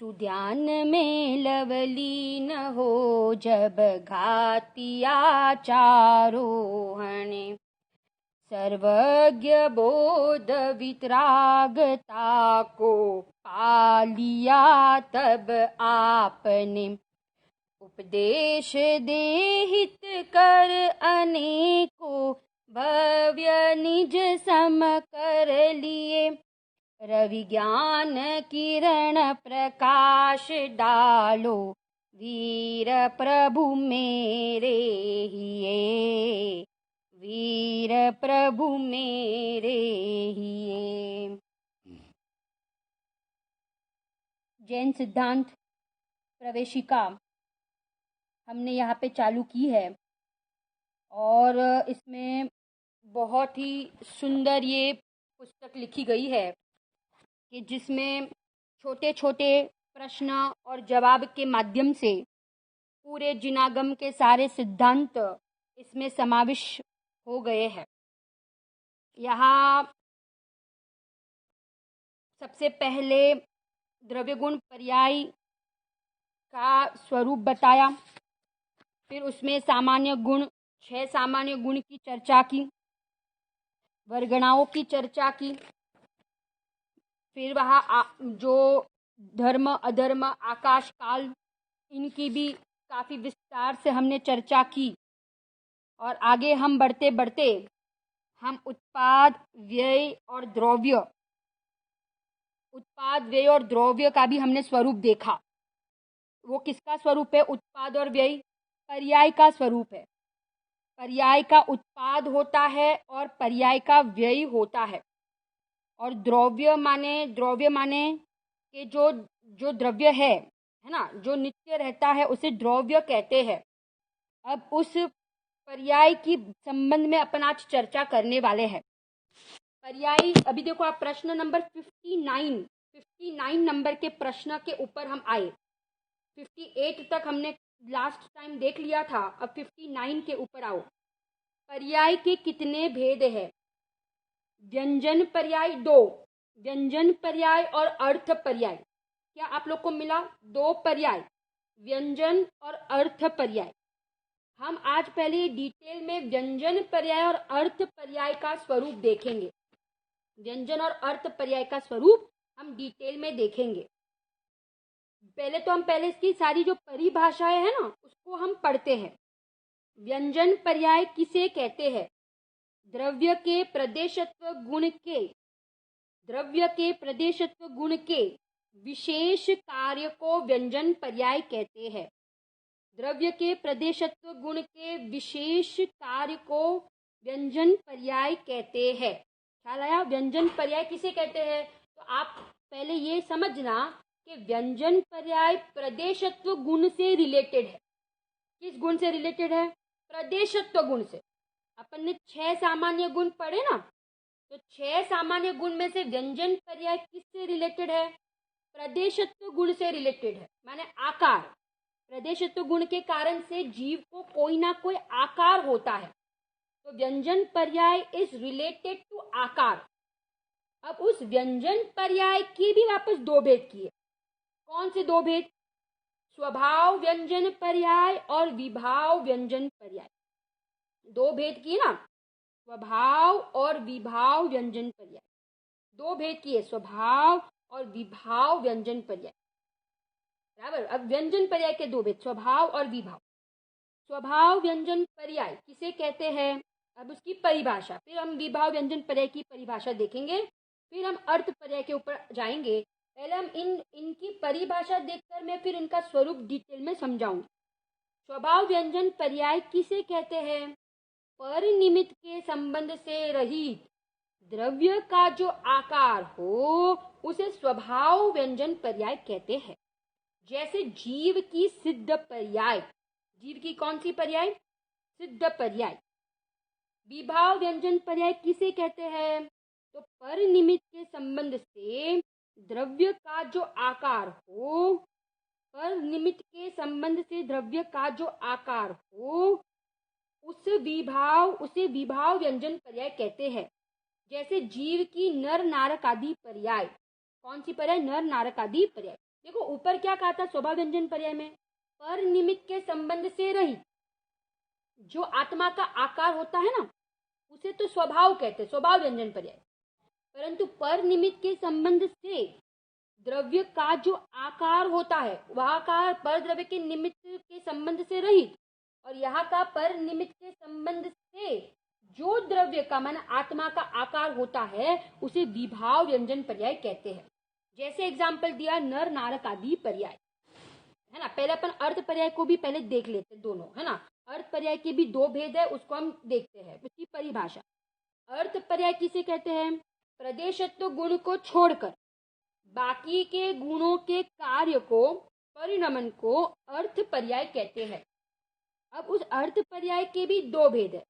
सुध्यान में लवलीन हो जब घातिया चारोहणे। सर्वज्ञ बोध वितरागता को पालिया तब आपने। उपदेश देहित कर अनेको भव्य निज सम कर लिए। रवि ज्ञान किरण प्रकाश डालो वीर प्रभु मेरे हिये। वीर प्रभु मेरे हिये। जैन सिद्धांत प्रवेशिका हमने यहाँ पे चालू की है और इसमें बहुत ही सुंदर ये पुस्तक लिखी गई है कि जिसमें छोटे छोटे प्रश्न और जवाब के माध्यम से पूरे जिनागम के सारे सिद्धांत इसमें समाविष्ट हो गए हैं। यहाँ सबसे पहले द्रव्य गुण पर्याय का स्वरूप बताया, फिर उसमें सामान्य गुण 6 सामान्य गुण की चर्चा की, वर्गणाओं की चर्चा की, फिर वहाँ जो धर्म अधर्म आकाश काल इनकी भी काफ़ी विस्तार से हमने चर्चा की। और आगे हम बढ़ते बढ़ते हम उत्पाद व्यय और द्रव्य का भी हमने स्वरूप देखा। वो किसका स्वरूप है? उत्पाद और व्यय पर्याय का स्वरूप है। पर्याय का उत्पाद होता है और पर्याय का व्यय होता है। और द्रव्य माने कि जो द्रव्य है ना, जो नित्य रहता है उसे द्रव्य कहते हैं। अब उस पर्याय की संबंध में अपन आज चर्चा करने वाले हैं। पर्याय, अभी देखो आप प्रश्न नंबर 59 नंबर के प्रश्न के ऊपर हम आए। 58 तक हमने लास्ट टाइम देख लिया था, अब 59 के ऊपर आओ। पर्याय के कितने भेद हैं? व्यंजन पर्याय 2, व्यंजन पर्याय और अर्थ पर्याय। क्या आप लोग को मिला? 2 पर्याय, व्यंजन और अर्थ पर्याय। हम आज पहले डिटेल में व्यंजन पर्याय और अर्थ पर्याय का स्वरूप देखेंगे। व्यंजन और अर्थ पर्याय का स्वरूप हम डिटेल में देखेंगे। पहले तो हम इसकी सारी जो परिभाषाएं है ना उसको हम पढ़ते हैं। व्यंजन पर्याय किसे कहते हैं? द्रव्य के प्रदेशत्व गुण के विशेष कार्य को व्यंजन पर्याय कहते हैं। द्रव्य के प्रदेशत्व गुण के विशेष कार्य को व्यंजन पर्याय कहते हैं। ख्याल आया? व्यंजन पर्याय किसे कहते हैं? तो आप पहले ये समझना कि व्यंजन पर्याय प्रदेशत्व गुण से रिलेटेड है। किस गुण से रिलेटेड है? प्रदेशत्व गुण से। अपन ने 6 सामान्य गुण पढ़े ना, तो 6 सामान्य गुण में से व्यंजन पर्याय किससे रिलेटेड है? प्रदेशत्व गुण से रिलेटेड है, माने आकार। प्रदेशत्व गुण के कारण से जीव को कोई ना कोई आकार होता है, तो व्यंजन पर्याय इज रिलेटेड टू आकार। अब उस व्यंजन पर्याय की भी वापस 2 भेद किए। कौन से 2 भेद? स्वभाव व्यंजन पर्याय और विभाव व्यंजन पर्याय। 2 भेद किए ना, स्वभाव और विभाव व्यंजन पर्याय। 2 भेद किए, स्वभाव और विभाव व्यंजन पर्याय। बराबर। अब व्यंजन पर्याय के 2 भेद, स्वभाव और विभाव। स्वभाव व्यंजन पर्याय किसे कहते हैं? अब उसकी परिभाषा, फिर हम विभाव व्यंजन पर्याय की परिभाषा देखेंगे, फिर हम अर्थ पर्याय के ऊपर जाएंगे। पहले हम इनकी परिभाषा देखकर मैं फिर इनका स्वरूप डिटेल में समझाऊंगी। स्वभाव व्यंजन पर्याय किसे कहते हैं? परिनिमित के संबंध से रहित द्रव्य का जो आकार हो उसे स्वभाव व्यंजन पर्याय कहते हैं। जैसे जीव की सिद्ध पर्याय, जीव की कौन सी पर्याय? सिद्ध पर्याय। विभाव व्यंजन पर्याय किसे कहते हैं? तो परिनिमित के संबंध से द्रव्य का जो आकार हो, परिनिमित के संबंध से द्रव्य का जो आकार हो उसे विभाव व्यंजन पर्याय कहते हैं। जैसे जीव की नर नारक आदि पर्याय। कौन सी पर्याय? नर नारक आदि पर्याय। देखो ऊपर क्या कहा था स्वभाव व्यंजन पर्याय में, पर निमित्त के संबंध से रहित जो आत्मा का आकार होता है ना उसे तो स्वभाव कहते हैं, स्वभाव व्यंजन पर्याय। परंतु पर निमित्त के संबंध से द्रव्य का जो आकार होता है वह आकार पर द्रव्य के निमित्त के संबंध से रहित, और यहाँ का पर निमित्त के संबंध से जो द्रव्य का माना आत्मा का आकार होता है उसे विभाव व्यंजन पर्याय कहते हैं। जैसे एग्जाम्पल दिया नर नारक आदि पर्याय, है ना। पहले अपन अर्थ पर्याय को भी पहले देख लेते दोनों, है ना। अर्थ पर्याय के भी दो भेद है, उसको हम देखते हैं, उसकी परिभाषा। अर्थ पर्याय किसे कहते हैं? प्रदेशत्व गुण को छोड़कर बाकी के गुणों के कार्य को, परिणमन को अर्थ पर्याय कहते हैं। अब उस अर्थ पर्याय के भी दो भेद है,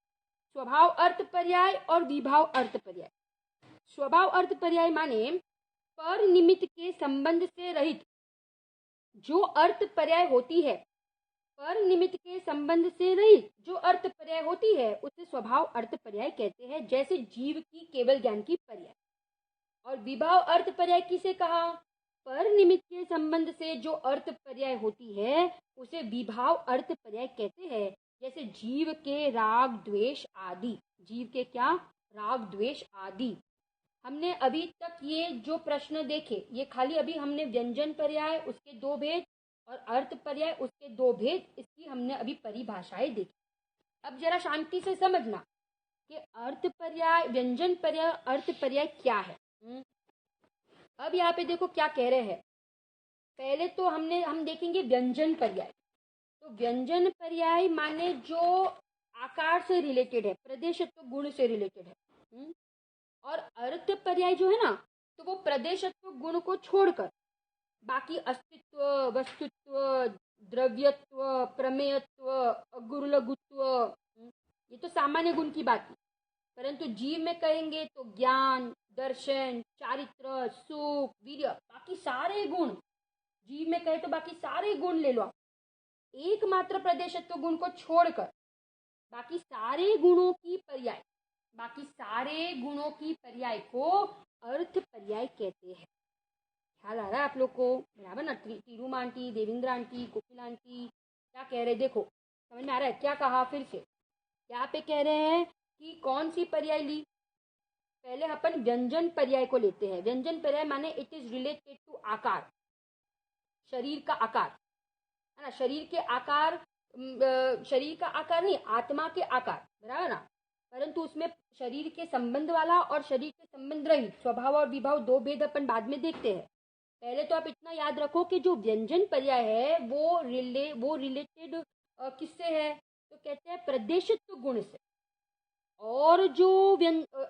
स्वभाव अर्थ पर्याय और विभाव अर्थ पर्याय। स्वभाव अर्थ पर्याय माने पर निमित्त के संबंध से रहित जो अर्थ पर्याय होती है, पर निमित्त के संबंध से रहित जो अर्थ पर्याय होती है उसे स्वभाव अर्थ पर्याय कहते हैं, जैसे जीव की केवल ज्ञान की पर्याय। और विभाव अर्थ पर्याय किसे कहा? पर निमित्त के संबंध से जो अर्थ पर्याय होती है उसे विभाव अर्थ पर्याय कहते हैं, जैसे जीव के राग द्वेष आदि। जीव के क्या? राग द्वेष आदि। हमने अभी तक ये जो प्रश्न देखे ये खाली अभी हमने व्यंजन पर्याय उसके दो भेद और अर्थ पर्याय उसके दो भेद, इसकी हमने अभी परिभाषाएं देखी। अब जरा शांति से समझना कि अर्थ पर्याय, व्यंजन पर्याय, अर्थ पर्याय क्या है। अब यहाँ पे देखो क्या कह रहे हैं। पहले तो हम देखेंगे व्यंजन पर्याय। तो व्यंजन पर्याय माने जो आकार से रिलेटेड है, प्रदेशत्व गुण से रिलेटेड है। और अर्थ पर्याय जो है ना तो वो प्रदेशत्व गुण को छोड़कर बाकी अस्तित्व, वस्तुत्व, द्रव्यत्व, प्रमेयत्व, अगुरुलघुत्व, ये तो सामान्य गुण की बात है। परंतु जीव में कहेंगे तो ज्ञान, दर्शन, चारित्र, सुख, वीर्य, बाकी सारे गुण जीव में कहे तो बाकी सारे गुण ले लो आप। एकमात्र प्रदेशत्व गुण को छोड़कर बाकी सारे गुणों की पर्याय, बाकी सारे गुणों की पर्याय को अर्थ पर्याय कहते हैं। ख्याल आ रहा है आप लोग को? बराबर ना? तीरूमा आंटी, देवेंद्र आंटी, कोकिला आंटी क्या कह रहे? देखो समझ में आ रहा है क्या कहा? फिर से यहाँ पे कह रहे हैं कि कौन सी पर्याय ली। पहले अपन व्यंजन पर्याय को लेते हैं। व्यंजन पर्याय माने इट इज रिलेटेड टू आकार, शरीर का आकार, है ना। शरीर के आकार, शरीर का आकार नहीं, आत्मा के आकार, बराबर ना। परंतु उसमें शरीर के संबंध वाला और शरीर के संबंध रहित स्वभाव और विभाव दो भेद अपन बाद में देखते हैं। पहले तो आप इतना याद रखो कि जो व्यंजन पर्याय है वो रिलेटेड किससे है? तो कहते हैं प्रदेशत्व गुण से। और जो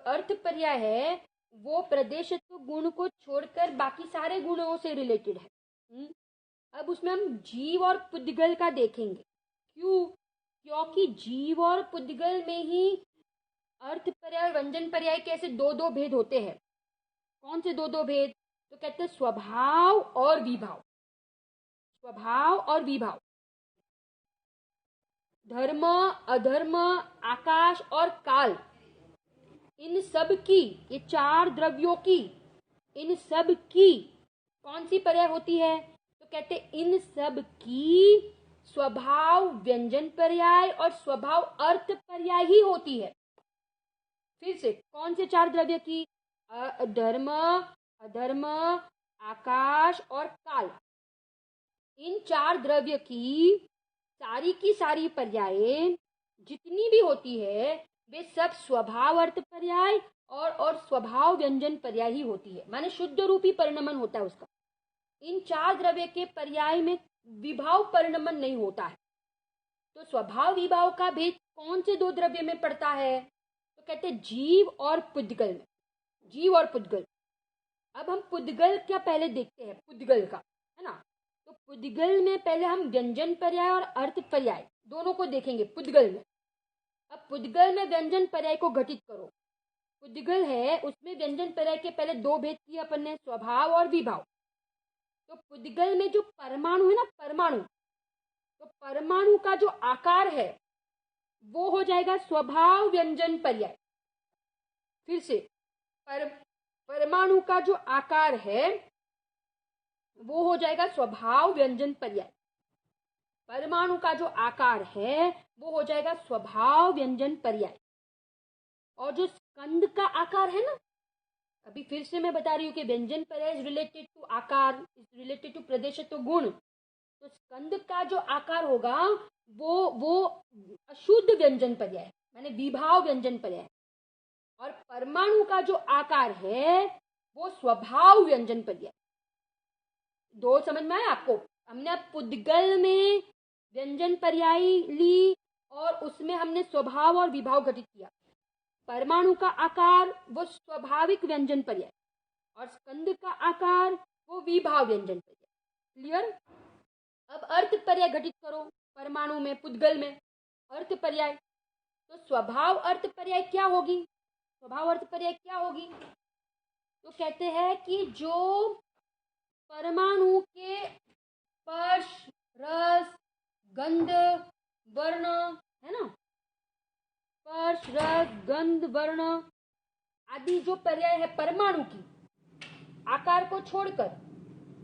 अर्थ पर्याय है वो प्रदेशत्व गुण को छोड़कर बाकी सारे गुणों से रिलेटेड है। अब उसमें हम जीव और पुद्गल का देखेंगे। क्यों? क्योंकि जीव और पुद्गल में ही अर्थ पर्याय और व्यंजन पर्याय के ऐसे दो दो भेद होते हैं। कौन से दो दो भेद? तो कहते हैं स्वभाव और विभाव। स्वभाव और विभाव, धर्म, अधर्म, आकाश और काल, इन सब की, ये चार द्रव्यों की, इन सब की कौन सी पर्याय होती है? तो कहते इन सब की स्वभाव व्यंजन पर्याय और स्वभाव अर्थ पर्याय ही होती है। फिर से कौन से चार द्रव्य की? धर्म, अधर्म, आकाश और काल, इन चार द्रव्य की सारी पर्याय जितनी भी होती है वे सब स्वभाव अर्थ पर्याय और स्वभाव व्यंजन पर्याय ही होती है। माने शुद्ध रूपी परिणमन होता है उसका। इन चार द्रव्य के पर्याय में विभाव परिणमन नहीं होता है। तो स्वभाव विभाव का भेद कौन से दो द्रव्य में पड़ता है? तो कहते हैं जीव और पुद्गल में। जीव और पुद्गल। अब हम पुद्गल क्या पहले देखते हैं, पुद्गल का, है ना। तो पुद्गल में पहले हम व्यंजन पर्याय और अर्थ पर्याय दोनों को देखेंगे पुद्गल में। अब पुद्गल में व्यंजन पर्याय को घटित करो। पुद्गल है उसमें व्यंजन पर्याय के पहले दो भेद किए अपन ने, स्वभाव और विभाव। तो पुद्गल में जो परमाणु है ना, परमाणु, तो परमाणु का जो आकार है वो हो जाएगा स्वभाव व्यंजन पर्याय। फिर से परमाणु का जो आकार है वो हो जाएगा स्वभाव व्यंजन पर्याय। परमाणु का जो आकार है वो हो जाएगा स्वभाव व्यंजन पर्याय। और जो स्कंद का आकार है ना, अभी फिर से मैं बता रही हूँ कि व्यंजन पर्याय इज रिलेटेड टू आकार, इज रिलेटेड टू प्रदेशत्व गुण। तो स्कंद का जो आकार होगा वो अशुद्ध व्यंजन पर्याय माने विभाव व्यंजन पर्याय। और परमाणु का जो आकार है वो स्वभाव व्यंजन पर्याय। दो समझ में आया आपको? हमने अब पुद्गल में व्यंजन पर्याय ली और उसमें हमने स्वभाव और विभाव घटित किया। परमाणु का आकार वो स्वाभाविक व्यंजन पर्याय और स्कंद का आकार वो विभाव व्यंजन पर्याय। क्लियर? अब अर्थ पर्याय घटित करो परमाणु में, पुद्गल में अर्थ पर्याय। तो स्वभाव अर्थ पर्याय क्या होगी? स्वभाव अर्थ पर्याय क्या होगी? तो कहते हैं कि जो परमाणु के स्पर्श, रस, गंध, वर्ण है ना, स्पर्श, रस, गंध, वर्ण आदि जो पर्याय है परमाणु की, आकार को छोड़कर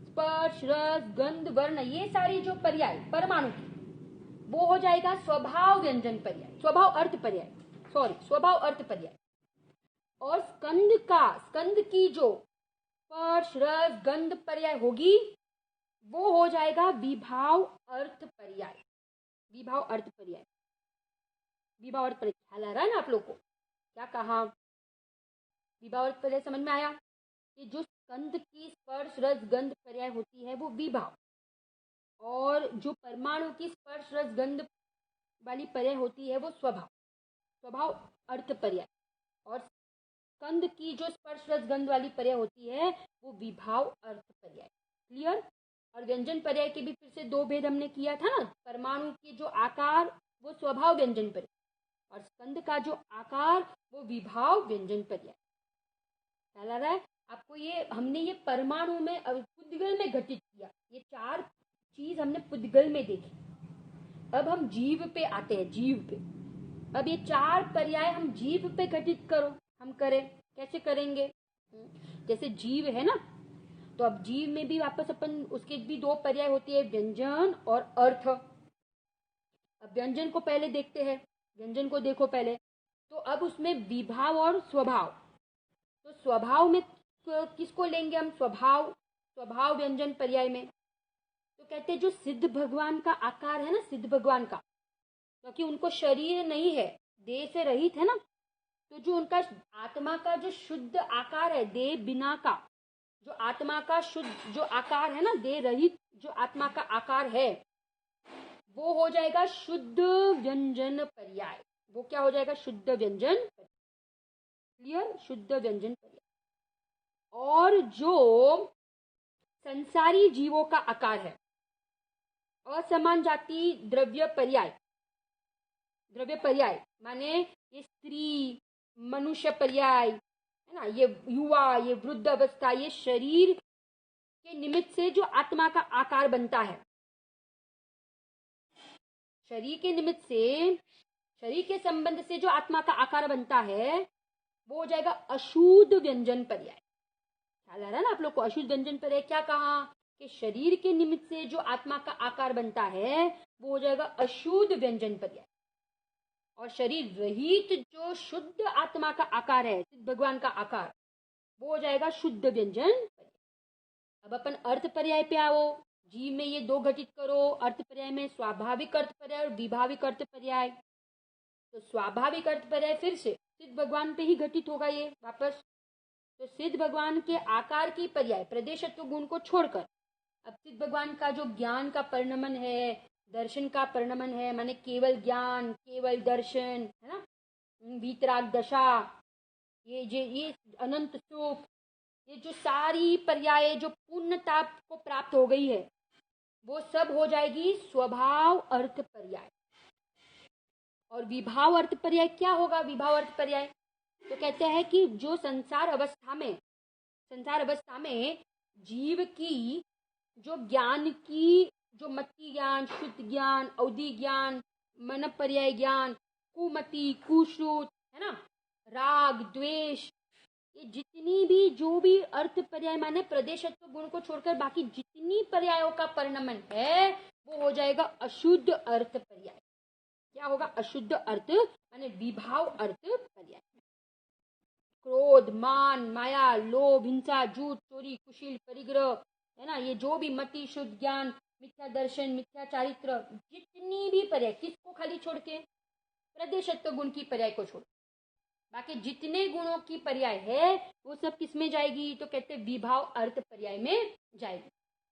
स्पर्श, रस, गंध, वर्ण ये सारी जो पर्याय परमाणु की, वो हो जाएगा स्वभाव व्यंजन पर्याय, स्वभाव अर्थ पर्याय, स्वभाव अर्थ पर्याय। और स्कंद की जो स्पर्श, रस, गंध पर्याय होगी वो हो जाएगा विभाव अर्थ पर्याय। विभाव अर्थ पर्याय, विभाव अर्थ पर्याय ख्याल आ रहा है ना आप लोग को? क्या कहा? विभाव अर्थ पर्याय समझ में आया कि जो स्कंद की स्पर्श, रस, गंध पर्याय होती है वो विभाव, और जो परमाणु की स्पर्श, रस, गंध वाली पर्याय होती है वो स्वभाव, स्वभाव अर्थ पर्याय। और स्कंद की जो स्पर्श, रस, गंध वाली पर्याय होती है वो विभाव अर्थ पर्याय। क्लियर? और व्यंजन पर्याय के भी फिर से दो भेद हमने किया था ना, परमाणु के जो आकार वो स्वभाव व्यंजन पर्याय और स्कंद का जो आकार वो विभाव व्यंजन पर्याय। ख्याल आ रहा है आपको? ये हमने ये परमाणु में पुद्गल में घटित किया, ये चार चीज हमने पुद्गल में देखी। अब हम जीव पे आते हैं, जीव पे। अब ये चार पर्याय हम जीव पे घटित करो, हम करें, कैसे करेंगे? जैसे जीव है ना, तो अब जीव में भी वापस अपन उसके भी दो पर्याय होती है, व्यंजन और अर्थ। अब व्यंजन को पहले देखते हैं, व्यंजन को देखो पहले। तो अब उसमें विभाव और स्वभाव, तो स्वभाव में किसको लेंगे हम? स्वभाव व्यंजन पर्याय में तो कहते हैं जो सिद्ध भगवान का आकार है ना, सिद्ध भगवान का, क्योंकि उनको शरीर नहीं है, देह से रहित है ना, तो जो उनका आत्मा का जो शुद्ध आकार है, देह बिना का जो आत्मा का शुद्ध जो आकार है ना, देह रहित जो आत्मा का आकार है वो हो जाएगा शुद्ध व्यंजन पर्याय। वो क्या हो जाएगा? शुद्ध व्यंजन पर्याय। क्लियर? शुद्ध व्यंजन पर्याय। और जो संसारी जीवों का आकार है, असमान जाति द्रव्य पर्याय माने ये स्त्री, मनुष्य पर्याय है ना, ये युवा, ये वृद्ध अवस्था, ये शरीर के निमित्त से जो आत्मा का आकार बनता है, शरीर के निमित्त से, शरीर के संबंध से जो आत्मा का आकार बनता है वो हो जाएगा अशुद्ध व्यंजन पर्याय। ख्याल आ रहा है ना आप लोग को? अशुद्ध व्यंजन पर्याय क्या कहा कि शरीर के निमित्त से जो आत्मा का आकार बनता है वो हो जाएगा अशुद्ध व्यंजन पर्याय। और शरीर रहित जो शुद्ध आत्मा का आकार है, सिद्ध भगवान का आकार, वो हो जाएगा शुद्ध व्यंजन पर्याय। अब अपन अर्थ पर्याय पे आओ। जीव में ये दो घटित करो, अर्थ पर्याय में स्वाभाविक अर्थ पर्याय और विभाविक अर्थ पर्याय। तो स्वाभाविक अर्थ पर्याय फिर से सिद्ध भगवान पे ही घटित होगा ये वापस। तो सिद्ध भगवान के आकार की पर्याय प्रदेशत्व गुण को छोड़कर अब सिद्ध भगवान का जो ज्ञान का परिणमन है, दर्शन का परिणमन है, माने केवल ज्ञान, केवल दर्शन है ना, वीतराग दशा, ये अनंत सुख, ये जो सारी पर्याय जो पूर्णता को प्राप्त हो गई है वो सब हो जाएगी स्वभाव अर्थ पर्याय। और विभाव अर्थ पर्याय क्या होगा? विभाव अर्थ पर्याय तो कहते हैं कि जो संसार अवस्था में जीव की जो ज्ञान की, जो मति ज्ञान, शुद्ध ज्ञान, अवधि ज्ञान, मन पर्याय ज्ञान, कुमति, कुश्रुत है ना, राग, द्वेष, ये जितनी भी जो भी अर्थ पर्याय माने प्रदेशत्व गुण को छोड़कर बाकी जितनी पर्यायों का परिणमन है वो हो जाएगा अशुद्ध अर्थ पर्याय। क्या होगा? अशुद्ध अर्थ माने विभाव अर्थ पर्याय। क्रोध, मान, माया, लोभ, हिंसा, झूठ, चोरी, कुशील, परिग्रह, है ना, ये जो भी मति, शुद्ध ज्ञान, मिथ्या दर्शन, मिथ्या चारित्र, जितनी भी पर्याय, किसको खाली छोड़ के? प्रदेशत्व गुण की पर्याय को छोड़, बाकी जितने गुणों की पर्याय है वो सब किस में जाएगी? तो कहते हैं विभाव अर्थ पर्याय में जाएगी।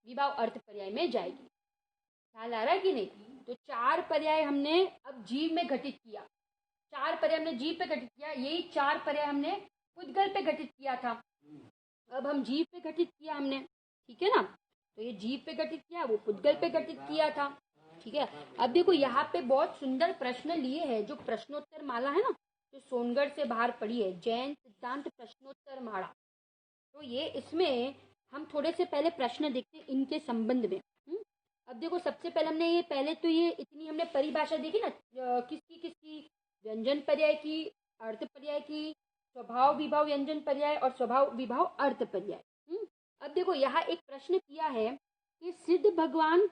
विभाव अर्थ पर्याय में जाएगी। ख्याल आ रहा है कि नहीं? तो 4 पर्याय हमने अब जीव में घटित किया। 4 पर्याय हमने जीव पे घटित किया, यही 4 पर्याय हमने पुद्गल पे घटित किया था। अब हम जीव पे घटित किया हमने, ठीक है ना? तो ये जीव पे घटित किया, वो पुद्गल पे घटित किया था, ठीक है। अब देखो यहाँ पे बहुत सुंदर प्रश्न लिए है, जो प्रश्नोत्तर माला है ना, जो सोनगढ़ से बाहर पड़ी है, जैन सिद्धांत प्रश्नोत्तर माला। तो ये इसमें हम थोड़े से पहले प्रश्न देखते हैं इनके संबंध में। अब देखो सबसे पहले हमने ये पहले तो ये इतनी हमने परिभाषा देखी ना, किसकी व्यंजन पर्याय की, अर्थ पर्याय की, स्वभाव विभाव व्यंजन पर्याय और स्वभाव विभाव अर्थ पर्याय। अब देखो यहाँ एक प्रश्न किया है कि सिद्ध भगवान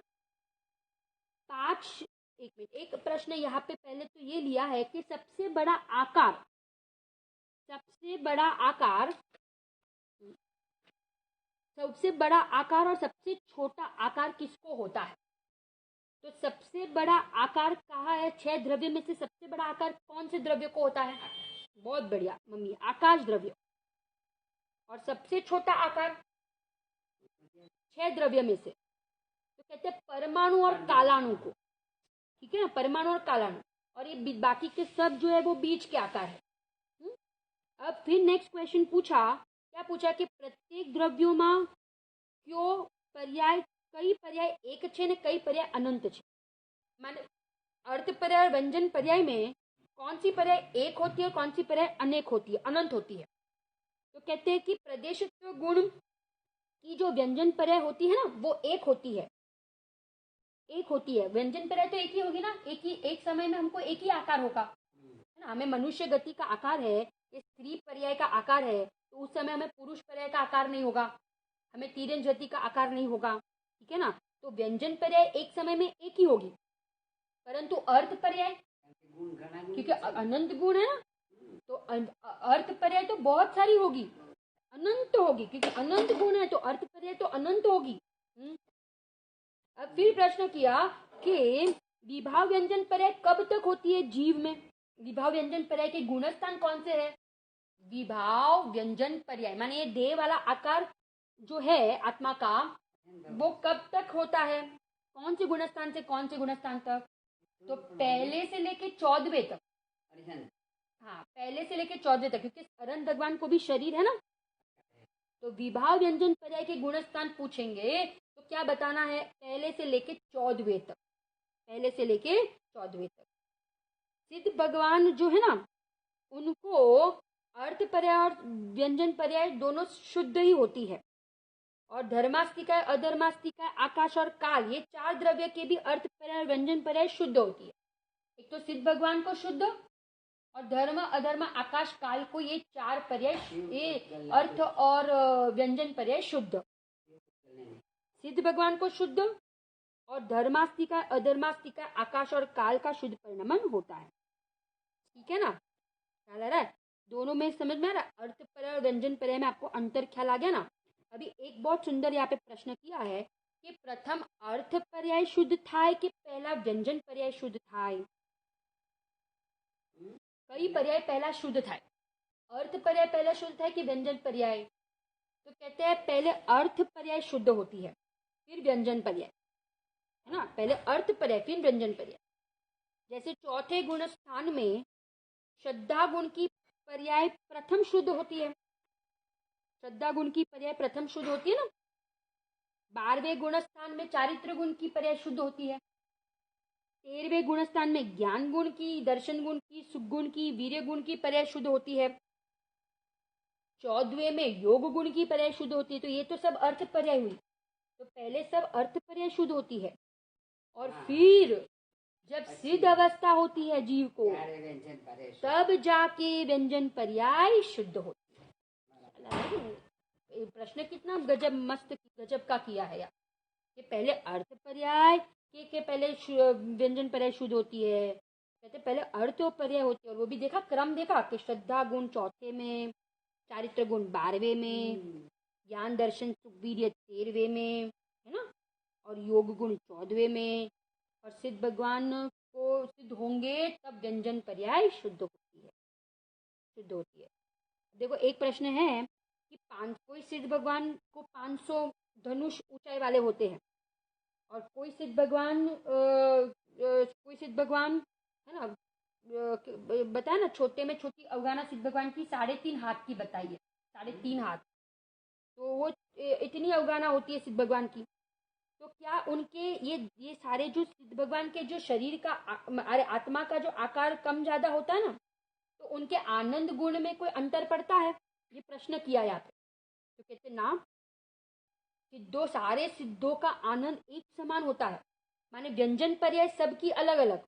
एक प्रश्न यहाँ पे पहले तो ये लिया है कि सबसे बड़ा आकार और सबसे छोटा आकार किसको होता है? तो सबसे बड़ा आकार कहाँ है? 6 द्रव्य में से सबसे बड़ा आकार कौन से द्रव्य को होता है? बहुत बढ़िया मम्मी, आकाश द्रव्य। और सबसे छोटा आकार 6 द्रव्य में से, तो कहते हैं परमाणु और कालाणु को, ठीक है ना, परमाणु और कालाणु। और ये बाकी के सब जो है वो बीज के आकार है। अब फिर नेक्स्ट क्वेश्चन पूछा, क्या पूछा कि प्रत्येक द्रव्यों में क्यों पर्याय, कई पर्याय एक छे ने कई पर्याय अनंत छे? माने अर्थ पर्याय और व्यंजन पर्याय में कौन सी पर्याय एक होती है, कौन सी पर्याय अनेक होती है, अनंत होती है? तो कहते हैं कि प्रदेशत्व गुण की जो व्यंजन पर्याय होती है ना, वो एक होती है। व्यंजन पर्याय तो एक ही होगी ना, एक समय में हमको एक ही आकार होगा, है ना। हमें मनुष्य गति का आकार है, ये स्त्री पर्याय का आकार है, तो उस समय हमें पुरुष पर्याय का आकार नहीं होगा, हमें तीरंज गति का आकार नहीं होगा, ठीक है ना। तो व्यंजन पर्याय एक समय में एक ही होगी, परंतु अर्थ पर्याय, क्योंकि अनंत गुण है ना, तो अर्थ पर्याय तो बहुत सारी होगी, अनंत होगी, क्योंकि अनंत गुण है तो अर्थ पर्याय तो अनंत होगी। अब फिर प्रश्न किया कि विभाव व्यंजन पर्याय कब तक होती है जीव में? विभाव व्यंजन पर्याय के गुणस्थान कौन से है? विभाव व्यंजन पर्याय माने ये देह वाला आकार जो है आत्मा का, वो कब तक होता है? कौन से गुणस्थान से कौन से गुणस्थान तक? तो पहले से लेके 14वें तक। हाँ, पहले से लेके 14वें तक, क्योंकि अरहंत भगवान को भी शरीर है ना। तो विभाव व्यंजन पर्याय के गुणस्थान पूछेंगे तो क्या बताना है? पहले से लेके 14वें तक, पहले से लेके 14वें तक। सिद्ध भगवान जो है ना, उनको अर्थ पर्याय और व्यंजन पर्याय दोनों शुद्ध ही होती है। और धर्मास्तिका, अधर्मास्तिका, आकाश और काल, ये 4 द्रव्य के भी अर्थ पर्याय और व्यंजन पर्याय शुद्ध होती है। एक तो सिद्ध भगवान को शुद्ध, और धर्म, अधर्म, आकाश, काल को ये 4 पर्याय, ये अर्थ और व्यंजन पर्याय शुद्ध। सिद्ध भगवान को शुद्ध और धर्मास्तिका, अधर्मास्तिका, आकाश और काल का शुद्ध परिणमन होता है, ठीक है ना। ख्याल आ रहा है? दोनों में समझ में आ रहा है? अर्थ पर्याय और व्यंजन पर्याय में आपको अंतर ख्याल आ गया ना। अभी एक बहुत सुंदर यहाँ पे प्रश्न किया है कि प्रथम अर्थ पर्याय शुद्ध था कि पहला व्यंजन पर्याय शुद्ध था? कई पर्याय पहला शुद्ध था, अर्थ पर्याय पहला शुद्ध था कि व्यंजन पर्याय? तो कहते हैं पहले अर्थ पर्याय शुद्ध होती है, फिर व्यंजन पर्याय, है ना। पहले अर्थ पर्याय फिर व्यंजन पर्याय। जैसे चौथे गुण स्थान में श्रद्धा गुण की पर्याय प्रथम शुद्ध होती है, श्रद्धा गुण की पर्याय प्रथम शुद्ध होती है ना। 12वें गुण स्थान में चारित्र गुण की पर्याय शुद्ध होती है। 13वें गुण स्थान में ज्ञान गुण की, दर्शन गुण की, सुख गुण की, वीर्य गुण की पर्याय शुद्ध होती है। 14वें में योग गुण की पर्याय शुद्ध होती है। तो ये तो सब अर्थ पर्याय हुई। तो पहले सब अर्थ पर्याय शुद्ध होती है, और फिर जब सिद्ध अवस्था होती है जीव को, तब जाके व्यंजन पर्याय शुद्ध होती है। ये प्रश्न कितना गजब मस्त गजब का किया है यार। कि पहले अर्थ पर्याय के पहले व्यंजन पर्याय शुद्ध होती है, कहते पहले अर्थ और पर्याय होती है। और वो भी देखा क्रम देखा कि श्रद्धा गुण चौथे में, चारित्र गुण 12वें में, ज्ञान दर्शन सुखवीर्य 13वें में, है ना, और योग गुण 14वें में, और सिद्ध भगवान को सिद्ध होंगे तब व्यंजन पर्याय शुद्ध होती है। देखो एक प्रश्न है कि कोई सिद्ध भगवान को 500 धनुष ऊंचाई वाले होते हैं, और कोई सिद्ध भगवान है ना, बताया ना छोटे में छोटी अवगाना सिद्ध भगवान की 3.5 हाथ की बताई है, 3.5 हाथ। तो वो इतनी अवगाना होती है सिद्ध भगवान की। तो क्या उनके ये सारे जो सिद्ध भगवान के जो शरीर का अरे आत्मा का जो आकार कम ज्यादा होता है ना, तो उनके आनंद गुण में कोई अंतर पड़ता है? ये प्रश्न किया यहाँ पे। तो कहते ना सिद्धों सारे सिद्धों का आनंद एक समान होता है। माने व्यंजन पर्याय सबकी अलग अलग,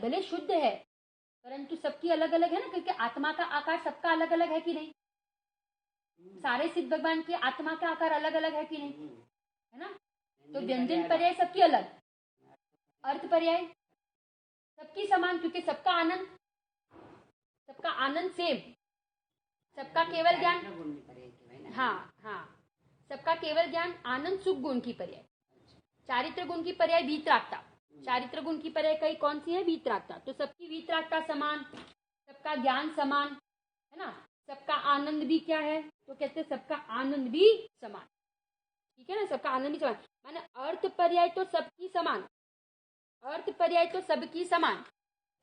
भले शुद्ध है परंतु सबकी अलग अलग है ना, क्योंकि आत्मा का आकार सबका अलग अलग है कि नहीं? सारे सिद्ध भगवान के आत्मा का आकार अलग अलग है कि नहीं, है ना? तो व्यंजन पर्याय सबकी अलग, अर्थ पर्याय सबकी समान, क्योंकि सबका आनंद सेम, सबका केवल ज्ञान, सबका केवल ज्ञान आनंद सुख गुण की पर्याय। चारित्र गुण की पर्याय वीतरागता, चारित्र गुण की पर्याय कई कौन सी है? वीतरागता। तो सबकी वीतरागता समान, सबका ज्ञान समान, है ना, सबका आनंद भी क्या है? तो कहते हैं सबका आनंद भी समान, ठीक है ना, सबका आनंद भी समान। माने अर्थ पर्याय तो सबकी समान, अर्थ पर्याय तो सबकी समान,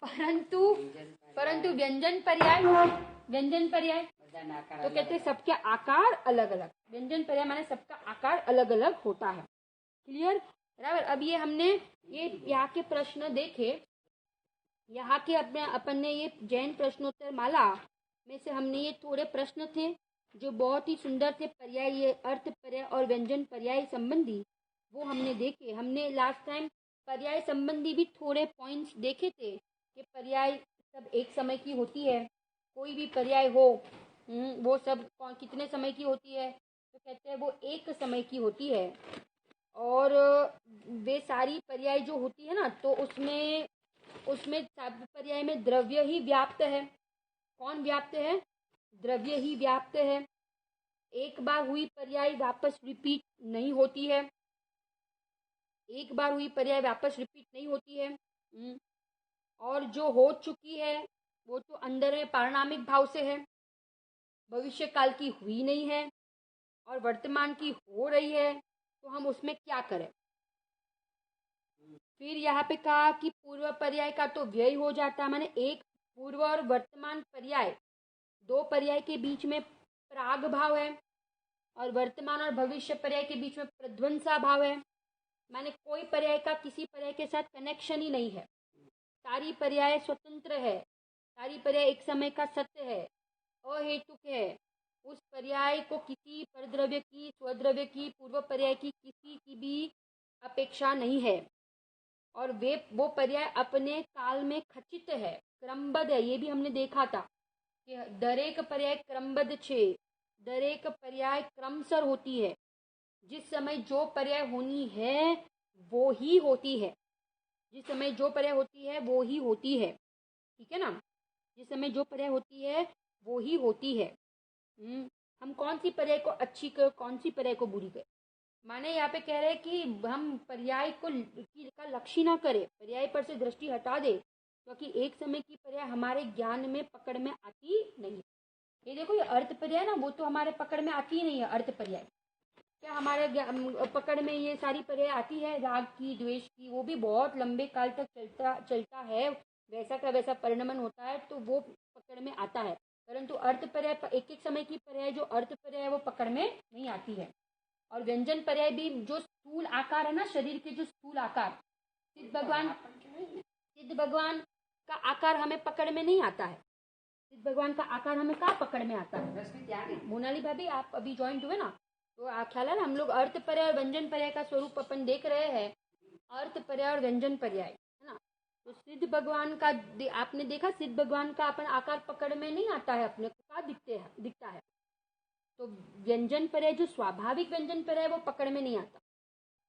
परंतु व्यंजन पर्याय तो कहते हैं सबके आकार अलग अलग। व्यंजन पर्याय माने सबका आकार अलग अलग होता है। क्लियर, बराबर। अब ये हमने ये यहाँ के प्रश्न देखे, यहाँ के अपन ने ये जैन प्रश्नोत्तर माला में से हमने ये थोड़े प्रश्न थे जो बहुत ही सुंदर थे, पर्याय, ये अर्थ पर्याय और व्यंजन पर्याय संबंधी, वो हमने देखे। हमने लास्ट टाइम पर्याय संबंधी भी थोड़े पॉइंट्स देखे थे कि पर्याय सब एक समय की होती है, कोई भी पर्याय हो वो सब कितने समय की होती है? तो कहते हैं वो एक समय की होती है। और वे सारी पर्याय जो होती है ना, तो उसमें सब पर्याय में द्रव्य ही व्याप्त है। कौन व्याप्त है? द्रव्य ही व्याप्त है। एक बार हुई पर्याय वापस रिपीट नहीं होती है, एक बार हुई पर्याय वापस रिपीट नहीं होती है। और जो हो चुकी है वो तो अंदर में पारिणामिक भाव से है, भविष्य काल की हुई नहीं है और वर्तमान की हो रही है, तो हम उसमें क्या करें? फिर यहाँ पे कहा कि पूर्व पर्याय का तो व्यय हो जाता है, माने एक पूर्व और वर्तमान पर्याय, दो पर्याय के बीच में प्राग भाव है, और वर्तमान और भविष्य पर्याय के बीच में प्रध्वंसा भाव है। माने कोई पर्याय का किसी पर्याय के साथ कनेक्शन ही नहीं है, सारी पर्याय स्वतंत्र है, सारी पर्याय एक समय का सत्य है, अहेतुक है। उस पर्याय को किसी परद्रव्य की, स्वद्रव्य की, पूर्व पर्याय की किसी की भी अपेक्षा नहीं है, और वो पर्याय अपने काल में खचित है, क्रमबद्ध है। ये भी हमने देखा था कि दरेक पर्याय क्रमबद्ध छे, दरेक पर्याय क्रमसर होती है। जिस समय जो पर्याय होनी है वो ही होती है, जिस समय जो पर्याय होती है वो ही होती है, ठीक है ना, जिस समय जो पर्याय होती है वो ही होती है। हम कौन सी पर्याय को अच्छी कर, कौन सी पर्याय को बुरी कर, माने यहाँ पे कह रहे हैं कि हम पर्याय का लक्ष्य ना करें, पर्याय पर से दृष्टि हटा दे, क्योंकि एक समय की पर्याय हमारे ज्ञान में पकड़ में आती नहीं। ये देखो, ये अर्थ पर्याय ना, वो तो हमारे पकड़ में आती ही नहीं है। अर्थ पर्याय क्या हमारे पकड़ में ये सारी पर्याय आती है? राग की, द्वेष की, वो भी बहुत लंबे काल तक चलता है, वैसा का वैसा परिणमन होता है, तो वो पकड़ में आता है। परंतु अर्थ पर्याय, एक एक समय की पर्याय जो अर्थ पर्याय वो पकड़ में नहीं आती है। और व्यंजन पर्याय भी जो स्थूल आकार है ना, शरीर के जो स्थूल आकार, सिद्ध भगवान का आकार हमें पकड़ में नहीं आता है। सिद्ध भगवान का आकार हमें कहाँ पकड़ में आता है? मोनाली भाभी आप अभी ज्वाइंट हुए ना, तो ख्याल है ना, हम लोग अर्थ पर्याय और व्यंजन पर्याय का स्वरूप अपन देख रहे हैं। अर्थ पर्याय और व्यंजन पर्याय, है ना, तो सिद्ध भगवान का आपने देखा, सिद्ध भगवान का अपन आकार पकड़ में नहीं आता है, अपने को क्या दिखता है। तो व्यंजन पर्याय जो स्वाभाविक व्यंजन पर्याय वो पकड़ में नहीं आता,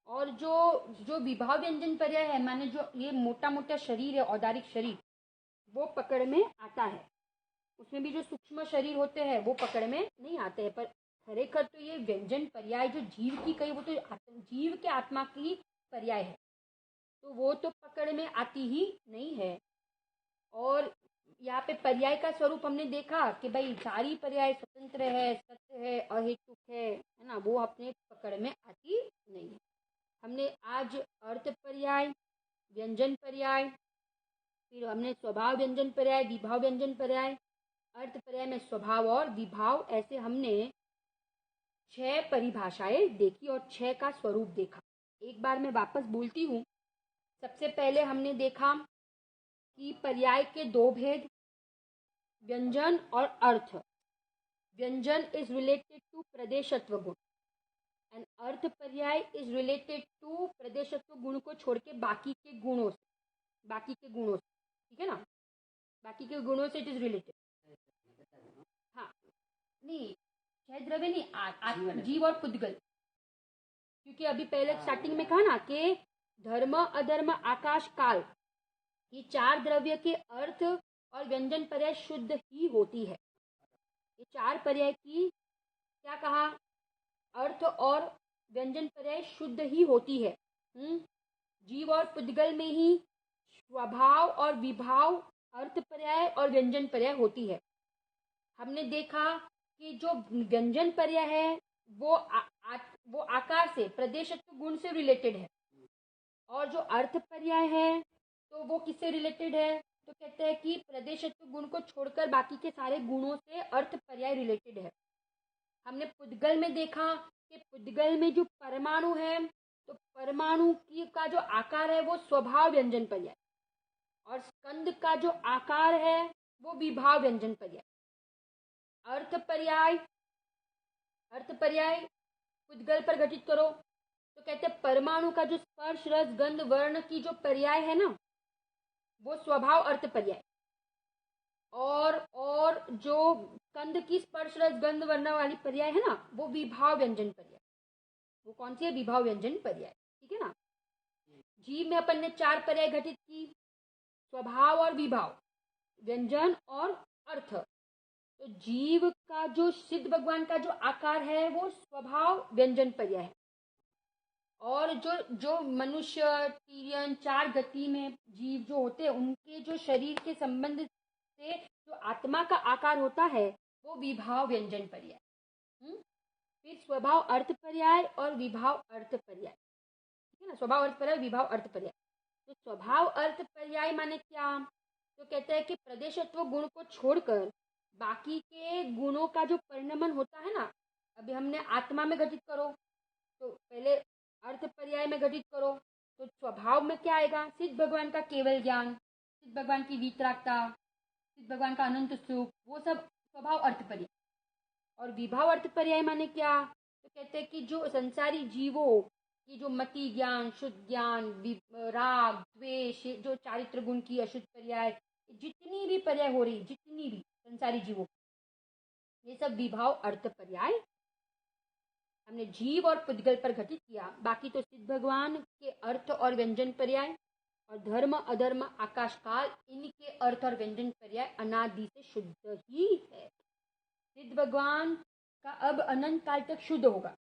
और जो विभाव व्यंजन पर्याय है, माने जो ये मोटा मोटा शरीर है, औदारिक शरीर, वो पकड़ में आता है। उसमें भी जो सूक्ष्म शरीर होते हैं वो पकड़ में नहीं आते हैं। पर खरेखर तो ये व्यंजन पर्याय जो जीव की कही, वो तो जीव के आत्मा की पर्याय है, तो वो तो पकड़ में आती ही नहीं है। और यहाँ पे पर्याय का स्वरूप हमने देखा कि भाई सारी पर्याय स्वतंत्र है, सत्य है, अहेतुक है ना, वो अपने पकड़ में आती नहीं है। हमने आज अर्थ पर्याय, व्यंजन पर्याय, फिर हमने स्वभाव व्यंजन पर्याय, विभाव व्यंजन पर्याय, अर्थ पर्याय में स्वभाव और विभाव, ऐसे हमने 6 परिभाषाएं देखी और 6 का स्वरूप देखा। एक बार मैं वापस बोलती हूँ। सबसे पहले हमने देखा कि पर्याय के 2 भेद, व्यंजन और अर्थ। व्यंजन इज रिलेटेड टू प्रदेशत्व गुण एंड अर्थ पर्याय इज रिलेटेड टू प्रदेशत्व गुण को छोड़ के बाकी के गुणों से, ठीक है ना, बाकी के गुणों से इट इज रिलेटेड। हाँ, नहीं, 6 द्रव्य नहीं, जीव और पुद्गल, क्योंकि अभी पहले स्टार्टिंग में कहा ना कि धर्म, अधर्म, आकाश, काल, ये 4 द्रव्य के अर्थ और व्यंजन पर्याय शुद्ध ही होती है। ये 4 पर्याय की क्या कहा, अर्थ और व्यंजन पर्याय शुद्ध ही होती है। जीव और पुद्गल में ही स्वभाव और विभाव, अर्थ पर्याय और व्यंजन पर्याय होती है। हमने देखा कि जो व्यंजन पर्याय है वो आकार से, प्रदेशत्व गुण से रिलेटेड है, और जो अर्थ पर्याय है तो वो किससे रिलेटेड है, तो कहते हैं कि प्रदेशत्व गुण को छोड़कर बाकी के सारे गुणों से अर्थ पर्याय रिलेटेड है। हमने पुद्गल में देखा कि पुद्गल में जो परमाणु है, तो परमाणु की का जो आकार है वो स्वभाव व्यंजन पर्याय, और स्कंद का जो आकार है वो विभाव व्यंजन पर्याय। अर्थ पर्याय पुद्गल पर घटित करो तो कहते हैं परमाणु का जो स्पर्श, रस, गंध, वर्ण की जो पर्याय है ना, वो स्वभाव अर्थ पर्याय, और जो स्कंद की स्पर्श, रस, गंध, वर्ण वाली पर्याय है ना, वो विभाव व्यंजन पर्याय। वो कौन सी है, विभाव व्यंजन पर्याय, ठीक है ना। जीव में अपन ने 4 पर्याय घटित की, स्वभाव और विभाव, व्यंजन और अर्थ। तो जीव का जो सिद्ध भगवान का जो आकार है वो स्वभाव व्यंजन पर्याय है, और जो मनुष्य, तीर्यन, 4 गति में जीव जो होते हैं, उनके जो शरीर के संबंध से जो आत्मा का आकार होता है वो विभाव व्यंजन पर्याय। फिर स्वभाव अर्थ पर्याय और विभाव अर्थ पर्याय, ठीक है ना, स्वभाव अर्थ पर्याय, विभाव अर्थ पर्याय। तो स्वभाव अर्थ पर्याय माने क्या, तो कहते हैं कि प्रदेशत्व गुण को छोड़कर बाकी के गुणों का जो परिणमन होता है ना, अभी हमने आत्मा में घटित करो, तो पहले अर्थ पर्याय में घटित करो, तो स्वभाव में क्या आएगा, सिद्ध भगवान का केवल ज्ञान, सिद्ध भगवान की वीतरागता, सिद्ध भगवान का अनंत सुख, वो सब स्वभाव अर्थ पर्याय। और विभाव अर्थ पर्याय माने क्या, तो कहते हैं कि जो संसारी जीवों की जो मति ज्ञान, शुद्ध ज्ञान, राग, द्वेष, जो चारित्र गुण की अशुद्ध पर्याय, जितनी भी पर्याय हो रही, जितनी भी संसारी जीवों, ये सब विभाव अर्थ पर्याय हमने जीव और पुद्गल पर घटित किया। बाकी तो सिद्ध भगवान के अर्थ और व्यंजन पर्याय, और धर्म, अधर्म, आकाश, काल, इनके अर्थ और व्यंजन पर्याय अनादि से शुद्ध ही है। सिद्ध भगवान का अब अनंत काल तक शुद्ध होगा,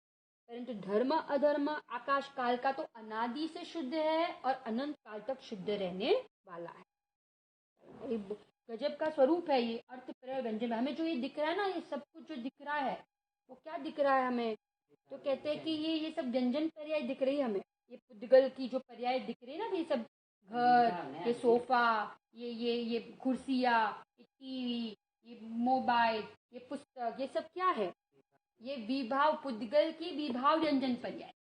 परंतु धर्म, अधर्म, आकाश, काल का तो अनादि से शुद्ध है और अनंत काल तक शुद्ध रहने वाला है। गजब का स्वरूप है ये अर्थ पर्याय व्यंजन। हमें जो ये दिख रहा है ना, ये सब कुछ जो दिख रहा है वो क्या दिख रहा है हमें, तो कहते हैं कि ये सब व्यंजन पर्याय दिख रही है हमें। ये पुद्गल की जो पर्याय दिख रही है ना, ये सब घर, ये सोफा, ये कुर्सियाँ, ये टीवी, ये मोबाइल, ये पुस्तक, ये सब क्या है, ये विभाव, पुद्गल की विभाव व्यंजन पर्याय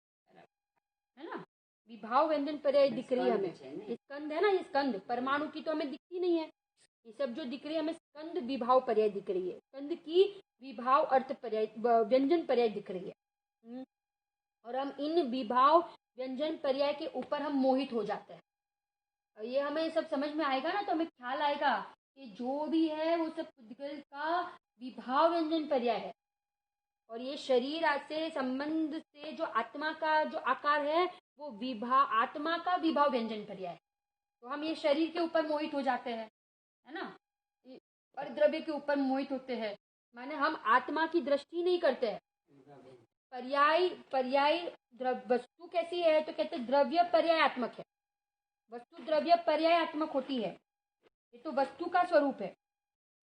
है ना, विभाव व्यंजन पर्याय दिख रही है हमें। ये स्कंद है ना, ये स्कंद, परमाणु की तो हमें दिखती नहीं है, ये सब जो दिख रही है हमें स्कंद विभाव पर्याय दिख रही है, स्कंद की विभाव अर्थ पर्याय, व्यंजन पर्याय दिख रही है। और हम इन विभाव व्यंजन पर्याय के ऊपर हम मोहित हो जाते हैं। ये हमें सब समझ में आएगा ना, तो हमें ख्याल आएगा कि जो भी है वो सब पुद्गल का विभाव व्यंजन पर्याय है। और ये शरीर से संबंध से जो आत्मा का जो आकार है वो आत्मा का विभाव व्यंजन पर्याय है। तो हम ये शरीर के ऊपर मोहित हो जाते हैं, है ना, और द्रव्य के ऊपर मोहित होते हैं, माने हम आत्मा की दृष्टि नहीं करते हैं। पर्याय पर्याय वस्तु कैसी है, तो कहते द्रव्य पर्यायात्मक है। वस्तु द्रव्य पर्यायात्मक होती है, ये तो वस्तु का स्वरूप है।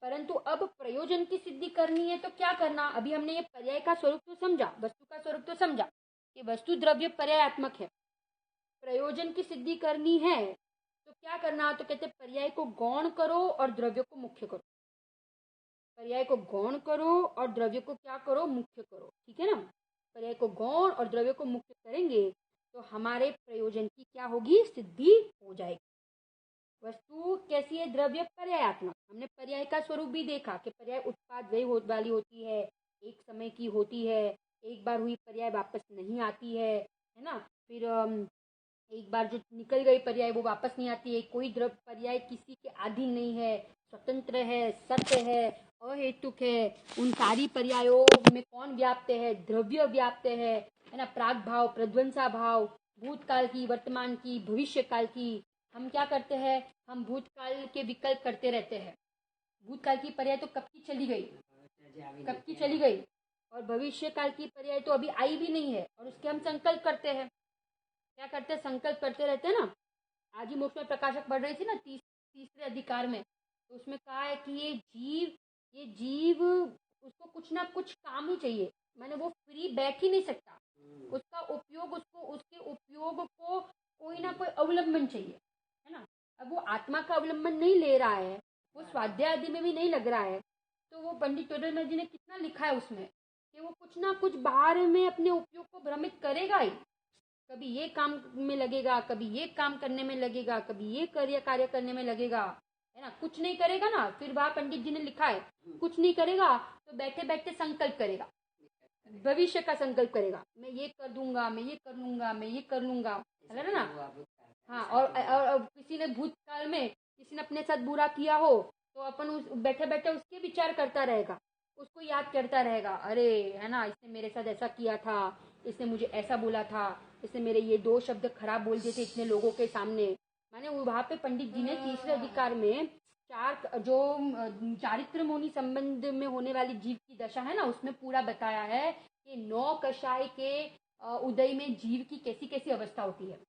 परंतु अब प्रयोजन की सिद्धि करनी है तो क्या करना, अभी हमने ये पर्याय का स्वरूप तो समझा, वस्तु का स्वरूप तो समझा कि वस्तु द्रव्य पर्यायात्मक है। प्रयोजन की सिद्धि करनी है तो क्या करना, तो कहते पर्याय को गौण करो और द्रव्य को मुख्य करो। पर्याय को गौण करो और द्रव्य को क्या करो, मुख्य करो। ठीक है ना, पर्याय को गौण और द्रव्य को मुख्य करेंगे तो हमारे प्रयोजन की क्या होगी, सिद्धि हो जाएगी। वस्तु कैसी है, द्रव्य पर्यायात्मक। हमने पर्याय का स्वरूप भी देखा कि पर्याय उत्पाद व्यय वाली होती है, एक समय की होती है, एक बार हुई पर्याय वापस नहीं आती है ना। फिर एक बार जो निकल गई पर्याय वो वापस नहीं आती है। कोई द्रव्य पर्याय किसी के अधीन नहीं है, स्वतंत्र है, सत्य है, अहेतुक है। उन सारी पर्यायों में कौन व्याप्त है, द्रव्य व्याप्त है ना। प्राग भाव, प्रध्वंसा भाव, भूतकाल की, वर्तमान की, भविष्य काल की। हम क्या करते हैं, हम भूतकाल के विकल्प करते रहते हैं। भूतकाल की पर्याय तो कब की चली गई, कब की चली गई, और भविष्य काल की पर्याय तो अभी आई भी नहीं है, और उसके हम संकल्प करते हैं। क्या करते हैं, संकल्प करते रहते हैं ना। आज ही मोक्ष में प्रकाशक पढ़ रही थी ना, तीसरे अधिकार में, तो उसमें कहा है कि ये जीव उसको कुछ ना कुछ काम ही चाहिए, मैंने वो फ्री बैठ ही नहीं सकता। उसका उपयोग, उसको उसके उपयोग को कोई ना कोई अवलंबन चाहिए, है ना। अब वो आत्मा का अवलंबन नहीं ले रहा है, वो स्वाध्याय आदि में भी नहीं लग रहा है, तो वो पंडित टोडरमल जी ने कितना लिखा है उसमें कि वो कुछ ना कुछ बाहर में अपने उपयोग को भ्रमित करेगा ही। कभी ये काम में लगेगा, कभी ये काम करने में लगेगा, कभी ये कार्य करने में लगेगा, है ना। कुछ नहीं करेगा ना, फिर वहां पंडित जी ने लिखा है, कुछ नहीं करेगा तो बैठे बैठे संकल्प करेगा, भविष्य का संकल्प करेगा, मैं ये कर दूंगा, मैं ये कर लूंगा, मैं ये कर लूंगा, है ना। हाँ, और किसी ने भूतकाल में किसी ने अपने साथ बुरा किया हो तो अपन उस बैठे बैठे उसके विचार करता रहेगा, उसको याद करता रहेगा, अरे है ना, इसने मेरे साथ ऐसा किया था, इसने मुझे ऐसा बोला था, इसने मेरे ये 2 शब्द खराब बोल दिए थे इतने लोगों के सामने। माने वहां पे पंडित जी ने तीसरे अधिकार में 4 जो चारित्र मोनि संबंध में होने वाली जीव की दशा है ना, उसमें पूरा बताया है कि 9 कषाय के उदय में जीव की कैसी कैसी अवस्था होती है।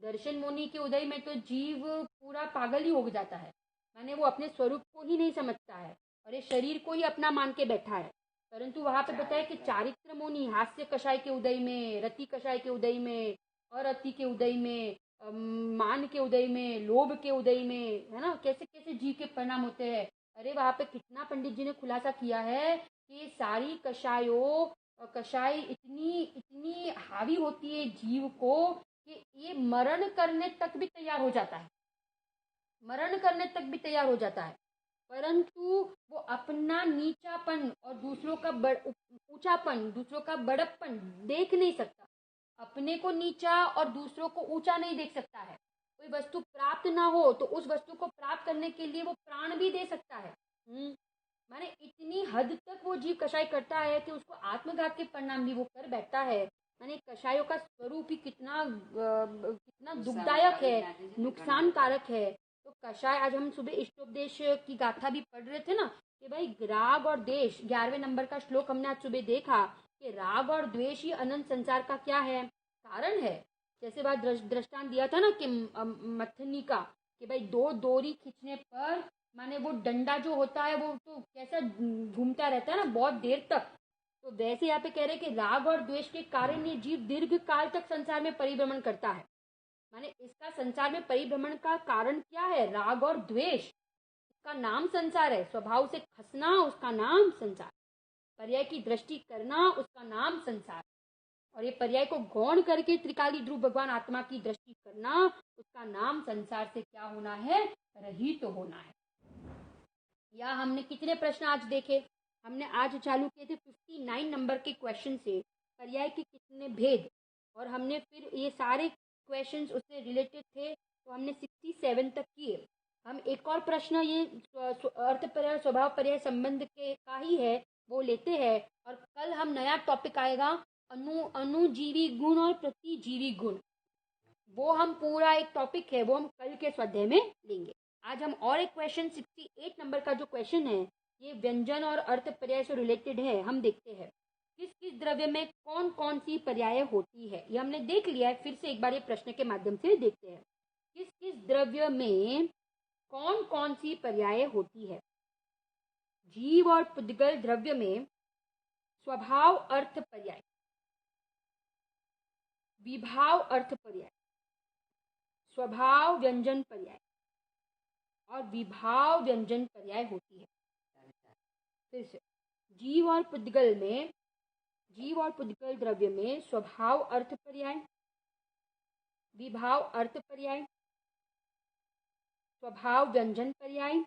दर्शन मोनि के उदय में तो जीव पूरा पागल ही हो जाता है, माने वो अपने स्वरूप को ही नहीं समझता है और ये शरीर को ही अपना मान के बैठा है। परंतु वहां पे बताया कि चारित्र मोनि हास्य कषाय के उदय में, रति कषाय के उदय में, अरति के उदय में, मान के उदय में, लोभ के उदय में, है ना, कैसे कैसे जीव के परिणाम होते हैं। अरे वहां पे कितना पंडित जी ने खुलासा किया है कि सारी कषाय इतनी इतनी हावी होती है जीव को कि ये मरण करने तक भी तैयार हो जाता है, मरण करने तक भी तैयार हो जाता है। परंतु वो अपना नीचापन और दूसरों का ऊंचापन, दूसरों का बड़प्पन देख नहीं सकता। अपने को नीचा और दूसरों को ऊंचा नहीं देख सकता है। कोई वस्तु प्राप्त ना हो तो उस वस्तु को प्राप्त करने के लिए वो प्राण भी दे सकता है। माने इतनी हद तक वो जीव कषाय करता है कि उसको आत्मघात के परिणाम भी वो कर बैठता है। माने कषायों का स्वरूप ही कितना कितना दुखदायक है, नुकसान कारक है। तो कषाय, आज हम सुबह इष्टोपदेश की गाथा भी पढ़ रहे थे ना कि भाई राग और द्वेष, 11वें नंबर का श्लोक हमने आज सुबह देखा कि राग और द्वेष ही अनंत संसार का क्या है, कारण है। जैसे बात दृष्टांत दिया था ना कि मथनी का, कि भाई 2 डोरी खींचने पर माने वो डंडा जो होता है वो तो कैसा घूमता रहता है ना बहुत देर तक। तो वैसे यहाँ पे कह रहे हैं कि राग और द्वेष के कारण ये जीव दीर्घ काल तक संसार में परिभ्रमण करता है। माने इसका संसार में परिभ्रमण का कारण क्या है, राग और द्वेष। इसका नाम संसार है, स्वभाव से खसना उसका नाम संसार, पर्याय की दृष्टि करना उसका नाम संसार, और ये पर्याय को गौण करके त्रिकाली ध्रुव भगवान आत्मा की दृष्टि करना उसका नाम संसार से क्या होना है, रहित तो होना है। या हमने कितने प्रश्न आज देखे, हमने आज चालू किए थे 59 नंबर के क्वेश्चन से पर्याय के कितने भेद, और हमने फिर ये सारे क्वेश्चंस उससे रिलेटेड थे तो हमने 67 तक किए। हम एक और प्रश्न ये अर्थ पर्याय स्वभाव पर्याय संबंध के का ही है वो लेते हैं, और कल हम नया टॉपिक आएगा अनुजीवी गुण और प्रतिजीवी गुण। वो हम पूरा एक टॉपिक है वो हम कल के स्वाध्याय में लेंगे। आज हम और एक क्वेश्चन 68 नंबर का जो क्वेश्चन है ये व्यंजन और अर्थ पर्याय से रिलेटेड है। हम देखते हैं किस किस द्रव्य में कौन कौन सी पर्याय होती है। ये हमने देख लिया है, फिर से एक बार ये प्रश्न के माध्यम से देखते हैं। किस किस द्रव्य में कौन कौन सी पर्याय होती है। जीव और पुद्गल द्रव्य में स्वभाव अर्थ पर्याय, विभाव अर्थ पर्याय, स्वभाव व्यंजन पर्याय और विभाव व्यंजन पर्याय होती है। फिर से जीव और पुद्गल द्रव्य में स्वभाव अर्थ पर्याय, विभाव अर्थ पर्याय, स्वभाव व्यंजन पर्याय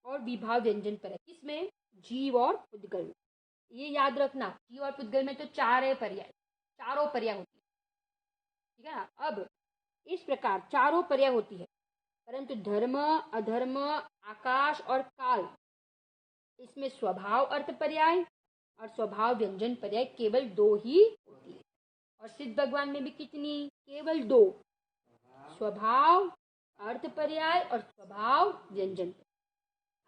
और विभाव व्यंजन पर्याय। किसमें? जीव और पुद्गल में। ये याद रखना, जीव और पुद्गल में तो चारों पर्याय होती है, ठीक है ना। अब इस प्रकार चारों पर्याय होती है, परंतु धर्म, अधर्म, आकाश और काल, इसमें स्वभाव अर्थ पर्याय और स्वभाव व्यंजन पर्याय केवल 2 ही होती है। और सिद्ध भगवान में भी कितनी? केवल 2, स्वभाव अर्थ पर्याय और स्वभाव व्यंजन पर्याय।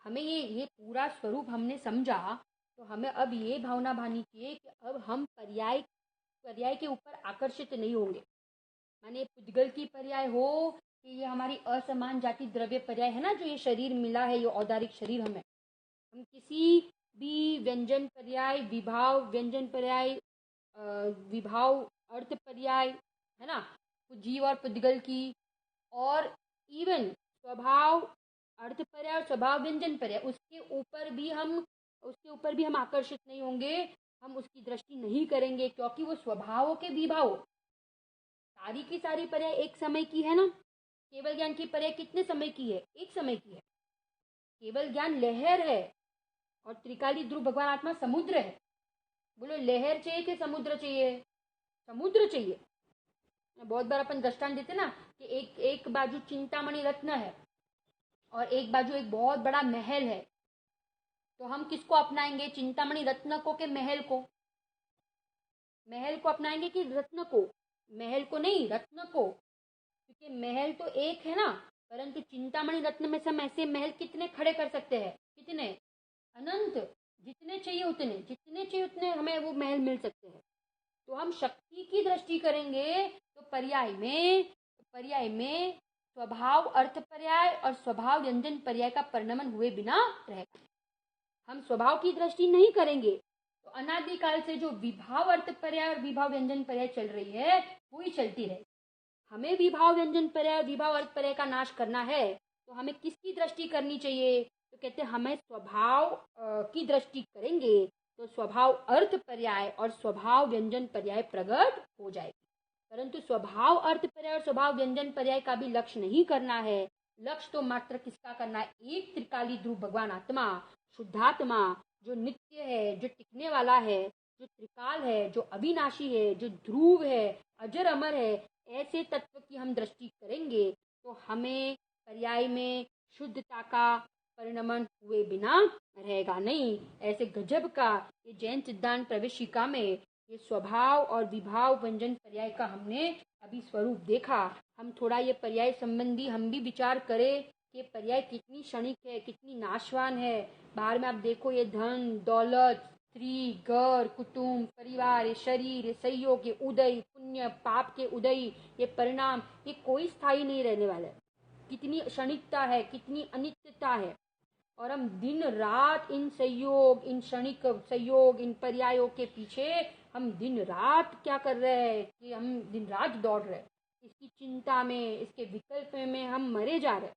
हमें ये पूरा स्वरूप हमने समझा, तो हमें अब ये भावना भानी चाहिए कि अब हम पर्याय के ऊपर आकर्षित नहीं होंगे। माने पुद्गल की पर्याय हो कि ये हमारी असमान जाति द्रव्य पर्याय है ना, जो ये शरीर मिला है, ये औदारिक शरीर हम किसी भी व्यंजन पर्याय, विभाव व्यंजन पर्याय, विभाव अर्थ पर्याय, है ना, जीव और पुद्गल की, और इवन स्वभाव अर्थ पर्याय और स्वभाव व्यंजन पर्याय, उसके ऊपर भी हम आकर्षित नहीं होंगे, हम उसकी दृष्टि नहीं करेंगे, क्योंकि वो स्वभावों के विभाव, सारी की सारी पर्याय एक समय की है ना। केवल ज्ञान की पर्याय कितने समय की है? एक समय की है। केवल ज्ञान लहर है और त्रिकाली ध्रुव भगवान आत्मा समुद्र है। बोलो लहर चाहिए कि समुद्र चाहिए? समुद्र चाहिए। बहुत बार अपन दृष्टांत देते ना कि एक बाजू चिंतामणि रत्न है और एक बाजू एक बहुत बड़ा महल है, तो हम किसको अपनाएंगे? चिंतामणि रत्न को के महल को? महल को अपनाएंगे कि रत्न को? महल को नहीं, रत्न को, क्योंकि महल तो एक है ना, परंतु चिंतामणि रत्न में से हम ऐसे महल कितने खड़े कर सकते हैं? कितने? अनंत। जितने चाहिए उतने हमें वो महल मिल सकते हैं। तो हम शक्ति की दृष्टि करेंगे तो पर्याय में स्वभाव अर्थ पर्याय और स्वभाव व्यंजन पर्याय का परिणमन हुए बिना रहेगा। हम स्वभाव की दृष्टि नहीं करेंगे तो अनादिकाल से जो विभाव अर्थ पर्याय और विभाव व्यंजन पर्याय चल रही है वो ही चलती रहेगी। हमें विभाव व्यंजन पर्याय, विभाव अर्थ पर्याय का नाश करना है, तो हमें किसकी दृष्टि करनी चाहिए? तो कहते हैं हमें स्वभाव की दृष्टि करेंगे तो स्वभाव अर्थ पर्याय और स्वभाव व्यंजन पर्याय प्रकट हो जाएगी। परंतु स्वभाव अर्थ पर्याय और स्वभाव व्यंजन पर्याय का भी लक्ष्य नहीं करना है। लक्ष्य तो मात्र किसका करना है? एक त्रिकाली ध्रुव भगवान आत्मा, शुद्धात्मा, जो नित्य है, जो टिकने वाला है, जो त्रिकाल है, जो अविनाशी है, जो ध्रुव है, अजर अमर है, ऐसे तत्व की हम दृष्टि करेंगे तो हमें पर्याय में शुद्धता का परिणमन हुए बिना रहेगा नहीं। ऐसे गजब का ये जैन सिद्धांत प्रवेशिका में ये स्वभाव और विभाव व्यंजन पर्याय का हमने अभी स्वरूप देखा। हम थोड़ा ये पर्याय संबंधी हम भी विचार करें कि पर्याय कितनी क्षणिक है, कितनी नाशवान है। बाहर में आप देखो ये धन दौलत, स्त्री, घर, कुटुंब, परिवार, ये शरीर, ये सहयोग, ये उदय, पुण्य पाप के उदय, ये परिणाम, ये कोई स्थायी नहीं रहने वाला है। कितनी क्षणिकता है, कितनी अनित्यता है, और हम दिन रात इन सहयोग, इन क्षणिक सहयोग, इन पर्यायों के पीछे हम दिन रात क्या कर रहे हैं कि हम दिन रात दौड़ रहे हैं, इसकी चिंता में, इसके विकल्प में हम मरे जा रहे हैं।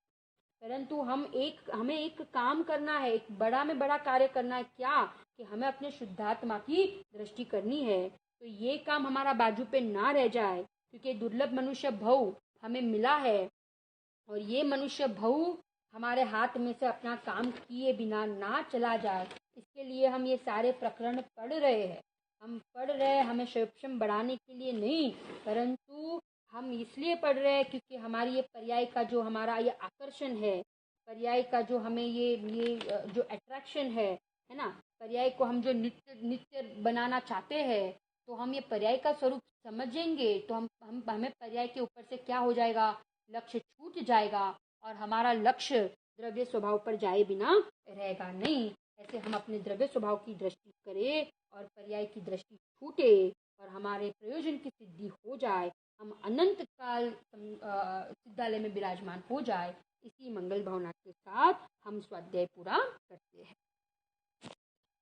परंतु हमें एक काम करना है, एक बड़ा में बड़ा कार्य करना है। क्या? कि हमें अपने शुद्धात्मा की दृष्टि करनी है। तो ये काम हमारा बाजू पे ना रह जाए, क्योंकि दुर्लभ मनुष्य भव हमें मिला है, और ये मनुष्य भव हमारे हाथ में से अपना काम किए बिना ना चला जाए, इसके लिए हम ये सारे प्रकरण पढ़ रहे हैं। हम पढ़ रहे हैं हमें क्षम बढ़ाने के लिए नहीं, परंतु हम इसलिए पढ़ रहे हैं क्योंकि हमारी ये पर्याय का जो हमारा ये आकर्षण है, पर्याय का जो हमें ये जो अट्रैक्शन है ना, पर्याय को हम जो नित्य नित्य बनाना चाहते हैं, तो हम ये पर्याय का स्वरूप समझेंगे तो हम हमें पर्याय के ऊपर से क्या हो जाएगा, लक्ष्य छूट जाएगा और हमारा लक्ष्य द्रव्य स्वभाव पर जाए बिना रहेगा नहीं। ऐसे हम अपने द्रव्य स्वभाव की दृष्टि करें और पर्याय की दृष्टि छूटे और हमारे प्रयोजन की सिद्धि हो जाए, हम अनंत काल सिद्धालय में विराजमान हो जाए, इसी मंगल भावना के साथ हम स्वाध्याय पूरा करते हैं।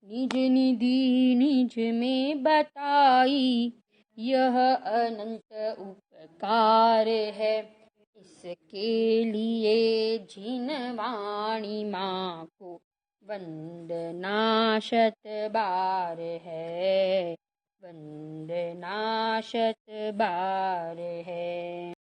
निज निधि निज में बताई यह अनंत उपकार है, इसके लिए जिन वाणी माँ को वंदना शत बार है, वंदना शत बार है।